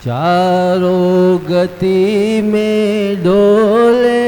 चारों गति में डोले,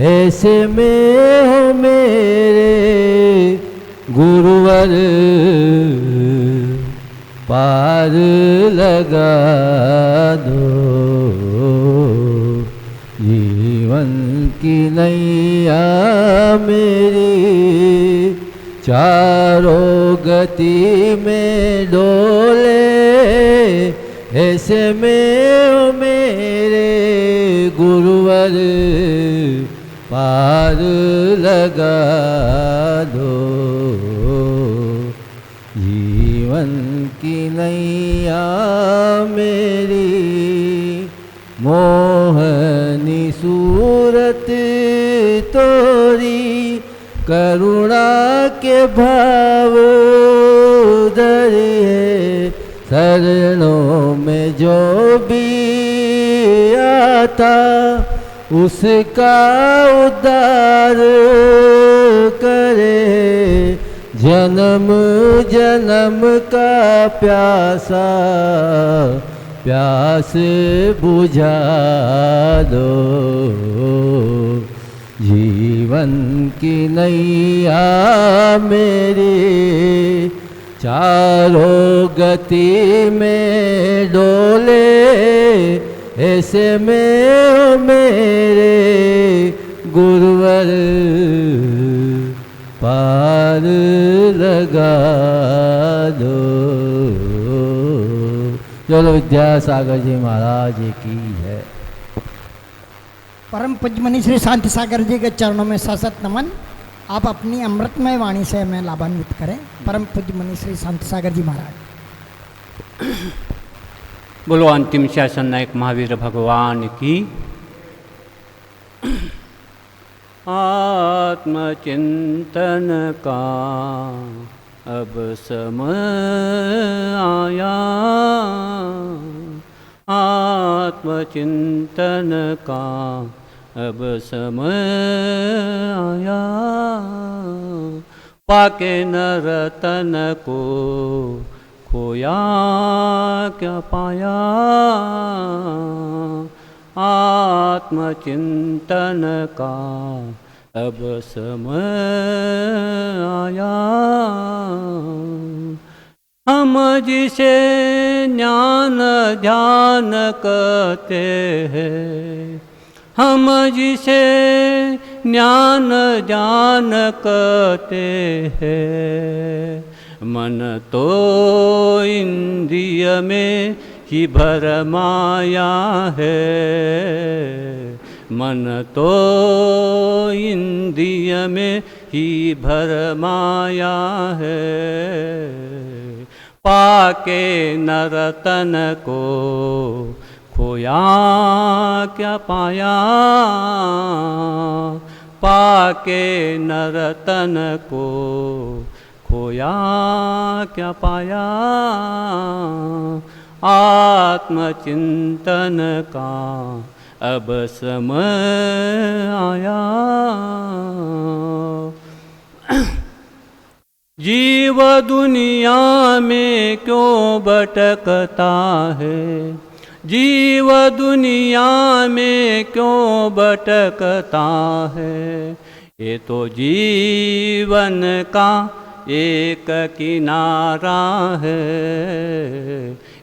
ऐसे में हो मेरे गुरुवर पार लगा दो। जीवन की नैया मेरी चारों गति में डोले, ऐसे में हो मेरे गुरुवर पार लगा दो। जीवन की नैया मेरी मोहनी सूरत तोरी, करुणा के भाव दरिए, शरणों में जो भी आता उसका उद्धार करे। जन्म जन्म का प्यासा प्यास बुझा दो। जीवन की नैया मेरी चारों गति में डोले, ऐसे में मेरे गुरुवर पार लगा दो। चलो विद्यासागर जी महाराज की है। परम पूज्य मनी श्री शांति सागर जी के चरणों में सशत नमन। आप अपनी अमृतमय वाणी से हमें लाभान्वित करें। परम पूज्य मनी श्री शांति सागर जी महाराज। बोलो अंतिम शासन नायक महावीर भगवान की। आत्मचिंतन का अब समय आया, आत्मचिंतन का अब समय आया। पाके नर तन को खोया क्या पाया, आत्मचिंतन का अब समय आया। हम जिसे ज्ञान ध्यान कहते हैं, हम जिसे ज्ञान ध्यान कहते हैं, मन तो इंद्रिय में ही भरमाया है। मन तो इंद्रिय में ही भरमाया है। पाके नरतन को खोया क्या पाया, पाके नरतन को खोया क्या पाया। आत्मचिंतन का अब समय आया। जीव दुनिया में क्यों भटकता है, जीव दुनिया में क्यों भटकता है। ये तो जीवन का एक किनारा है,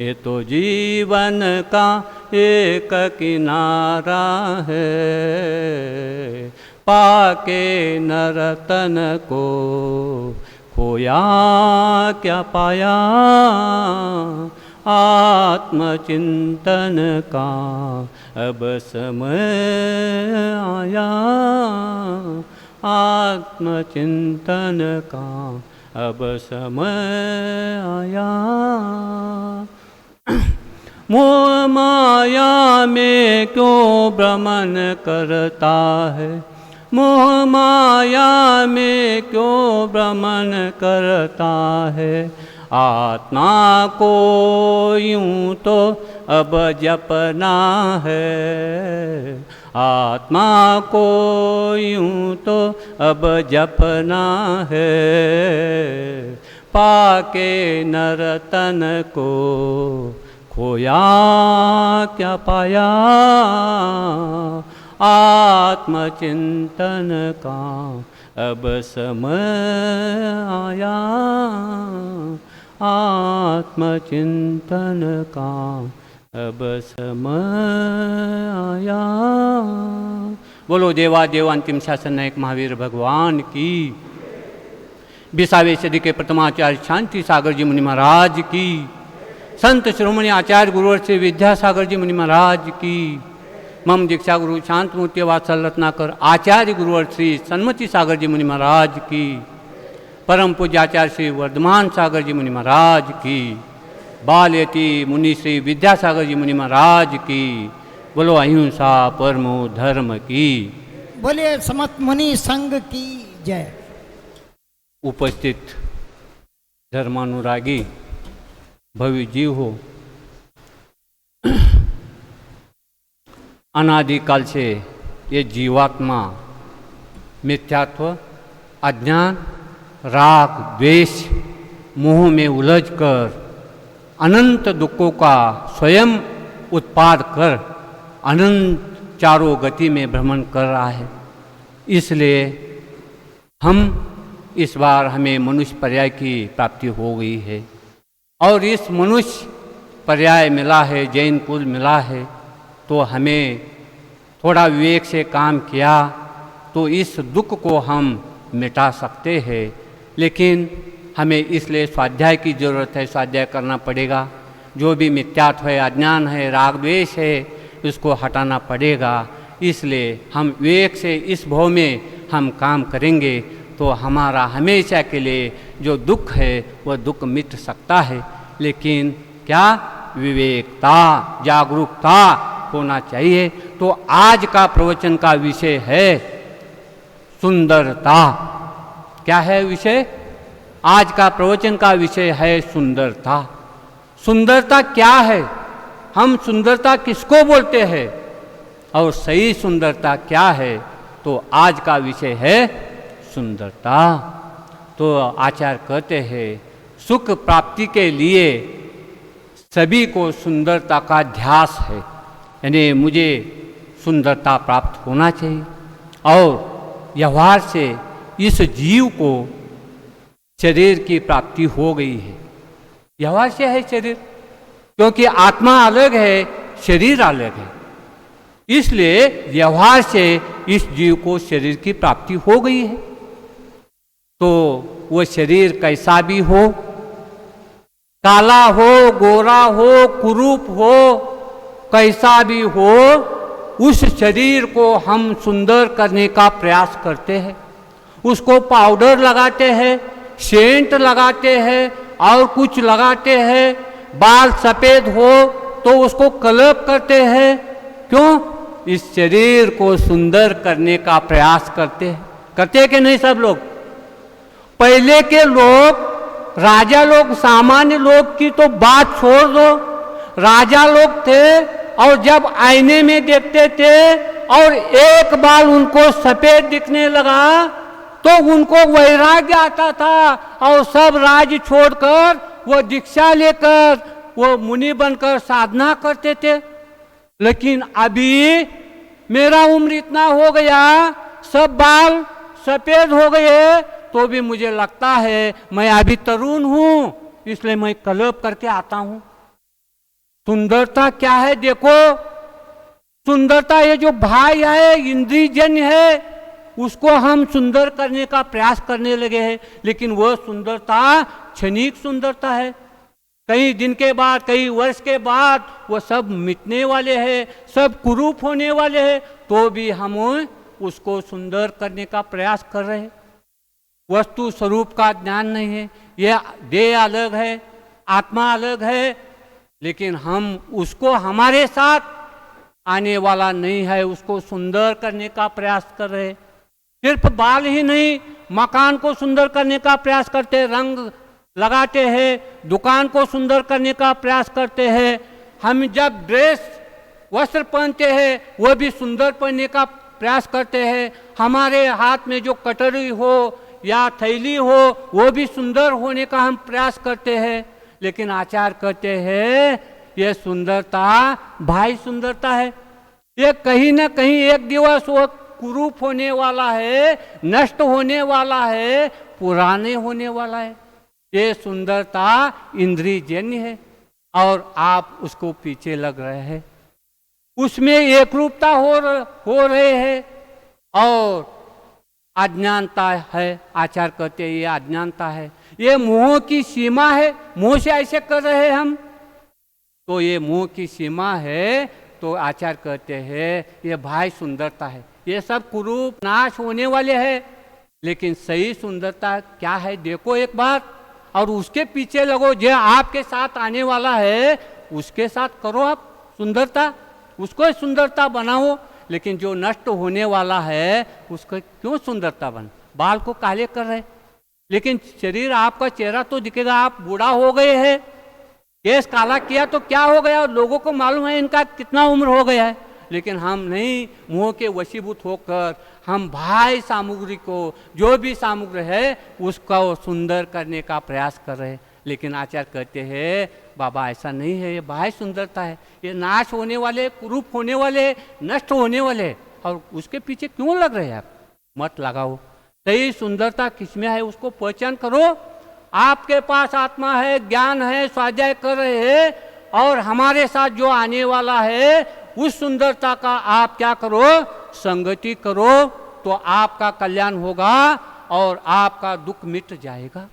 ये तो जीवन का एक किनारा है। पाके नरतन को खोया क्या पाया, आत्मचिंतन का अब समय आया। आत्मचिंतन का अब समय आया। मोह माया में क्यों भ्रमण करता है, मोह माया में क्यों भ्रमण करता है। आत्मा को यूं तो अब जपना है, आत्मा को यूं तो अब जपना है, पाके नर तन को खोया क्या पाया, आत्मचिंतन का अब समय आया, आत्मचिंतन का अब समय आया। बोलो देवा देव अंतिम शासन नायक महावीर भगवान की, 20वीं सदी के प्रथमाचार्य शांति सागर जी मुनि महाराज की, संत श्रोमणी आचार्य गुरुवर श्री विद्यासागर जी मुनि महाराज की, मम दीक्षा गुरु शांत मूर्ति वात्सल रत्नाकर आचार्य गुरुवर श्री सन्मति सागर जी मुनि महाराज की, परम पूज्य आचार्य श्री वर्धमान सागर जी मुनि महाराज की, बालयती मुनि श्री विद्यासागर जी मुनि महाराज की। बोलो अहिंसा परमो धर्म की। बोलिए समस्त मुनि संघ की जय। उपस्थित धर्मानुरागी भव्य जीव हो, अनादिकाल से ये जीवात्मा मिथ्यात्व, अज्ञान, राग, द्वेष, मोह में उलझकर अनंत दुखों का स्वयं उत्पाद कर अनंत चारों गति में भ्रमण कर रहा है। इसलिए हम इस बार हमें मनुष्य पर्याय की प्राप्ति हो गई है और इस मनुष्य पर्याय मिला है, जैन कुल मिला है, तो हमें थोड़ा विवेक से काम किया तो इस दुख को हम मिटा सकते हैं। लेकिन हमें इसलिए स्वाध्याय की ज़रूरत है, स्वाध्याय करना पड़ेगा। जो भी मिथ्यात्व है, अज्ञान है, राग द्वेष है, उसको हटाना पड़ेगा। इसलिए हम विवेक से इस भाव में हम काम करेंगे तो हमारा हमेशा के लिए जो दुख है वह दुख मिट सकता है। लेकिन क्या विवेकता, जागरूकता होना चाहिए। तो आज का प्रवचन का विषय है सुंदरता। क्या है विषय? आज का प्रवचन का विषय है सुंदरता। सुंदरता क्या है? हम सुंदरता किसको बोलते हैं और सही सुंदरता क्या है? तो आज का विषय है सुंदरता। तो आचार्य कहते हैं सुख प्राप्ति के लिए सभी को सुंदरता का ध्यास है, यानी मुझे सुंदरता प्राप्त होना चाहिए। और व्यवहार से इस जीव को शरीर की प्राप्ति हो गई है। व्यवहार से है शरीर, क्योंकि आत्मा अलग है, शरीर अलग है। इसलिए व्यवहार से इस जीव को शरीर की प्राप्ति हो गई है। तो वो शरीर कैसा भी हो, काला हो, गोरा हो, कुरूप हो, कैसा भी हो, उस शरीर को हम सुंदर करने का प्रयास करते हैं। उसको पाउडर लगाते हैं, सेंट लगाते हैं और कुछ लगाते हैं। बाल सफ़ेद हो तो उसको कलर करते हैं। क्यों? इस शरीर को सुंदर करने का प्रयास करते हैं। करते कि नहीं सब लोग? पहले के लोग, राजा लोग, सामान्य लोग की तो बात छोड़ दो, राजा लोग थे और जब आईने में देखते थे और एक बाल उनको सफ़ेद दिखने लगा तो उनको वैराग्य आता था और सब राज छोड़कर वो दीक्षा लेकर वो मुनि बनकर साधना करते थे। लेकिन अभी मेरा उम्र इतना हो गया, सब बाल सफ़ेद हो गए, तो भी मुझे लगता है मैं अभी तरुण हूँ, इसलिए मैं कलप करके आता हूँ। सुंदरता क्या है? देखो, सुंदरता ये जो भाई है, इंद्रियजन्य है, उसको हम सुंदर करने का प्रयास करने लगे हैं। लेकिन वह सुंदरता क्षणिक सुंदरता है। कई दिन के बाद, कई वर्ष के बाद वो सब मिटने वाले हैं, सब कुरूप होने वाले हैं। तो भी हम उसको सुंदर करने का प्रयास कर रहे हैं। वस्तु स्वरूप का ज्ञान नहीं है। यह देह अलग है, आत्मा अलग है, लेकिन हम उसको हमारे साथ आने वाला नहीं है, उसको सुंदर करने का प्रयास कर रहे हैं। सिर्फ बाल ही नहीं, मकान को सुंदर करने का प्रयास करते हैं, रंग लगाते हैं, दुकान को सुंदर करने का प्रयास करते हैं। हम जब ड्रेस वस्त्र पहनते हैं वो भी सुंदर पहनने का प्रयास करते हैं, हमारे हाथ में जो कटोरी हो या थैली हो वो भी सुंदर होने का हम प्रयास करते हैं। लेकिन आचार्य कहते हैं ये सुंदरता भाई सुंदरता है, ये कहीं ना कहीं एक दिवस वो कुरूप होने वाला है, नष्ट होने वाला है, पुराने होने वाला है। ये सुंदरता इंद्रियजन्य है और आप उसको पीछे लग रहे हैं, उसमें एक रूपता हो रहे हैं और अज्ञानता है। आचार्य कहते हैं ये अज्ञानता है, ये मोह की सीमा है, मोह से ऐसे कर रहे हैं हम, तो ये मोह की सीमा है। तो आचार्य कहते हैं ये भाई सुंदरता है, ये सब कुरूप नाश होने वाले हैं, लेकिन सही सुंदरता क्या है देखो एक बार, और उसके पीछे लगो। जो आपके साथ आने वाला है उसके साथ करो आप सुंदरता, उसको सुंदरता बनाओ। लेकिन जो नष्ट होने वाला है उसको क्यों सुंदरता बन, बाल को काले कर रहे, लेकिन शरीर आपका चेहरा तो दिखेगा, आप बूढ़ा हो गए हैं, केस काला किया तो क्या हो गया, लोगों को मालूम है इनका कितना उम्र हो गया है। लेकिन हम नहीं, मोह के वशीभूत होकर हम भाई सामग्री को, जो भी सामग्री है उसका सुंदर करने का प्रयास कर रहे हैं। लेकिन आचार्य कहते हैं बाबा ऐसा नहीं है, ये भाई सुंदरता है, ये नाश होने वाले, कुरूप होने वाले, नष्ट होने वाले, और उसके पीछे क्यों लग रहे हैं आप, मत लगाओ। सही सुंदरता किसमें है उसको पहचान करो। आपके पास आत्मा है, ज्ञान है, स्वाध्याय कर रहे हैं, और हमारे साथ जो आने वाला है उस सुंदरता का आप क्या करो, संगति करो, तो आपका कल्याण होगा और आपका दुख मिट जाएगा।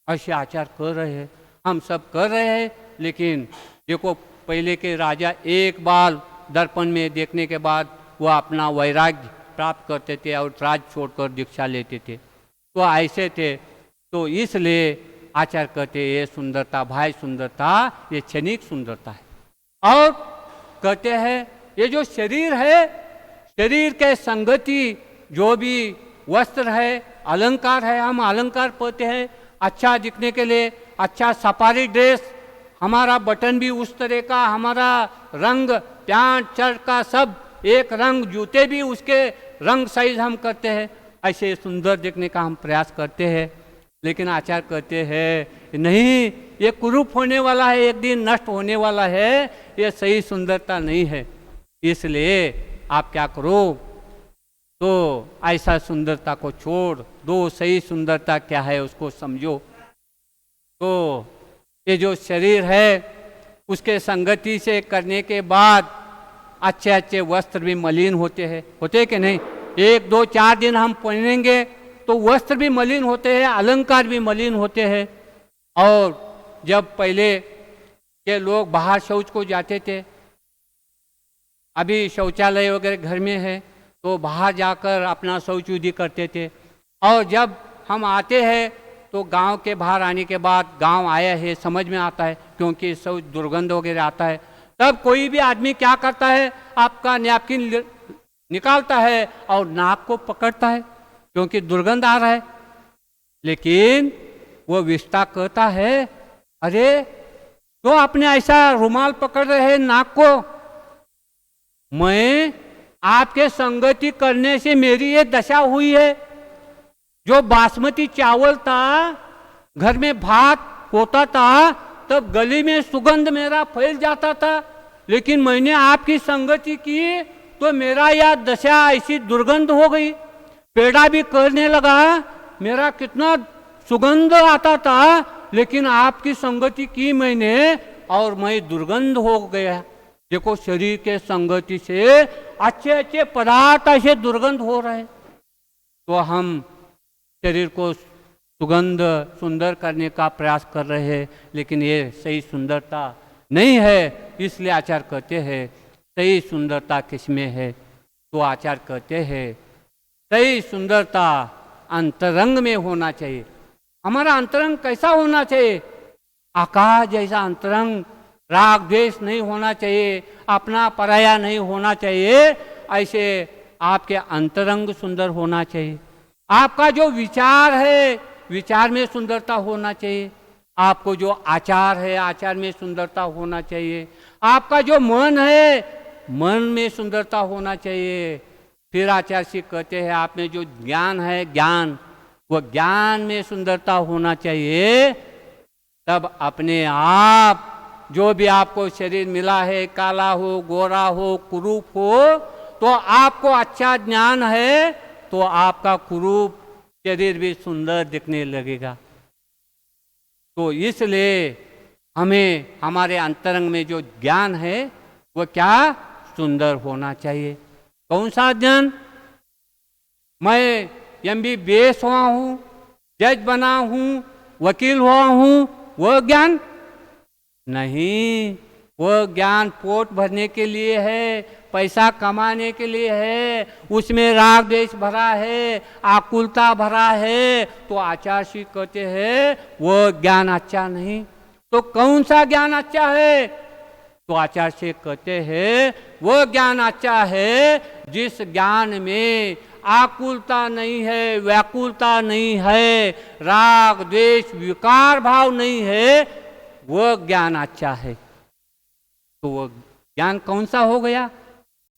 ऐसे आचार कर रहे हैं, हम सब कर रहे हैं। लेकिन देखो पहले के राजा एक बार दर्पण में देखने के बाद वो अपना वैराग्य प्राप्त करते थे और राज छोड़कर दीक्षा लेते थे, तो ऐसे थे। तो इसलिए आचार्य कहते ये सुंदरता, भाई सुंदरता, ये क्षणिक सुंदरता है। और कहते हैं ये जो शरीर है, शरीर के संगति, जो भी वस्त्र है, अलंकार है, हम अलंकार पहनते हैं अच्छा दिखने के लिए, अच्छा सफारी ड्रेस, हमारा बटन भी उस तरह का, हमारा रंग पैंट शर्ट का सब एक रंग, जूते भी उसके रंग साइज हम करते हैं, ऐसे सुंदर दिखने का हम प्रयास करते हैं। लेकिन आचार्य कहते हैं नहीं, ये कुरूप होने वाला है, एक दिन नष्ट होने वाला है, ये सही सुंदरता नहीं है। इसलिए आप क्या करो, तो ऐसा सुंदरता को छोड़ दो, सही सुंदरता क्या है उसको समझो। तो ये जो शरीर है उसके संगति से करने के बाद अच्छे अच्छे वस्त्र भी मलिन होते कि नहीं, 1 2 4 दिन हम पहनेंगे तो वस्त्र भी मलिन होते हैं, अलंकार भी मलिन होते हैं। और जब पहले के लोग बाहर शौच को जाते थे, अभी शौचालय वगैरह घर में है, तो बाहर जाकर अपना शौच विधि करते थे। और जब हम आते हैं तो गांव के बाहर आने के बाद, गांव आया है समझ में आता है, क्योंकि शौच दुर्गंध वगैरह आता है, तब कोई भी आदमी क्या करता है, आपका नैपकिन निकालता है और नाक को पकड़ता है, क्योंकि दुर्गंध आ रहा है। लेकिन वो विष्टा कहता है अरे तो आपने ऐसा रुमाल पकड़ रहे हैं नाक को, मैं आपके संगति करने से मेरी ये दशा हुई है। जो बासमती चावल था, घर में भात होता था, तब गली में सुगंध मेरा फैल जाता था, लेकिन मैंने आपकी संगति की तो मेरा यह दशा ऐसी दुर्गंध हो गई। पेड़ा भी करने लगा, मेरा कितना सुगंध आता था, लेकिन आपकी संगति की मैंने और मैं दुर्गंध हो गया। देखो शरीर के संगति से अच्छे अच्छे पदार्थ ऐसे दुर्गंध हो रहे, तो हम शरीर को सुगंध सुंदर करने का प्रयास कर रहे हैं, लेकिन ये सही सुंदरता नहीं है। इसलिए आचार्य कहते हैं सही सुंदरता किसमें है, तो आचार्य कहते हैं सही सुंदरता अंतरंग में होना चाहिए। हमारा अंतरंग कैसा होना चाहिए, आकाश जैसा अंतरंग, राग द्वेष नहीं होना चाहिए, अपना पराया नहीं होना चाहिए, ऐसे आपके अंतरंग सुंदर होना चाहिए। आपका जो विचार है, विचार में सुंदरता होना चाहिए। आपको जो आचार है, आचार में सुंदरता होना चाहिए। आपका जो मन है, मन में सुंदरता होना चाहिए। फिर आचार्य जी कहते हैं आप में जो ज्ञान है, ज्ञान, वो ज्ञान में सुंदरता होना चाहिए। तब अपने आप जो भी आपको शरीर मिला है, काला हो, गोरा हो, कुरूप हो, तो आपको अच्छा ज्ञान है तो आपका कुरूप शरीर भी सुंदर दिखने लगेगा। तो इसलिए हमें हमारे अंतरंग में जो ज्ञान है वो क्या सुंदर होना चाहिए। कौन सा ज्ञान? मैं MBBS हुआ हूँ, जज बना हूँ, वकील हुआ हूँ, वो ज्ञान नहीं। वो ज्ञान पोट भरने के लिए है, पैसा कमाने के लिए है, उसमें राग द्वेष भरा है, आकुलता भरा है, तो आचार्य श्री कहते हैं वो ज्ञान अच्छा नहीं। तो कौन सा ज्ञान अच्छा है? तो आचार्य श्री कहते हैं वो ज्ञान अच्छा है जिस ज्ञान में आकुलता नहीं है, व्याकुलता नहीं है, राग द्वेष विकार भाव नहीं है, वो ज्ञान अच्छा है। तो वो ज्ञान कौन सा हो गया?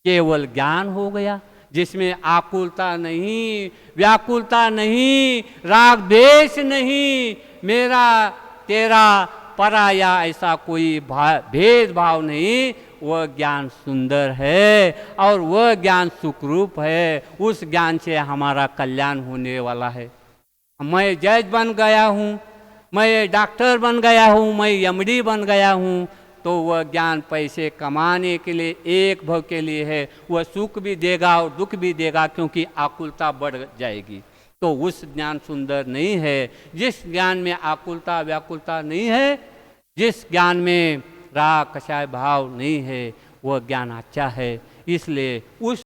केवल ज्ञान हो गया जिसमें आकुलता नहीं, व्याकुलता नहीं, राग द्वेष नहीं, मेरा तेरा पराया ऐसा कोई भेदभाव नहीं। वह ज्ञान सुंदर है और वह ज्ञान सुखरूप है। उस ज्ञान से हमारा कल्याण होने वाला है। मैं जज बन गया हूँ, मैं डॉक्टर बन गया हूँ, मैं MD बन गया हूँ, तो वह ज्ञान पैसे कमाने के लिए, एक भव के लिए है। वह सुख भी देगा और दुख भी देगा, क्योंकि आकुलता बढ़ जाएगी। तो उस ज्ञान सुंदर नहीं है। जिस ज्ञान में आकुलता व्याकुलता नहीं है, जिस ज्ञान में राग कषाय भाव नहीं है, वह ज्ञान अच्छा है। इसलिए उस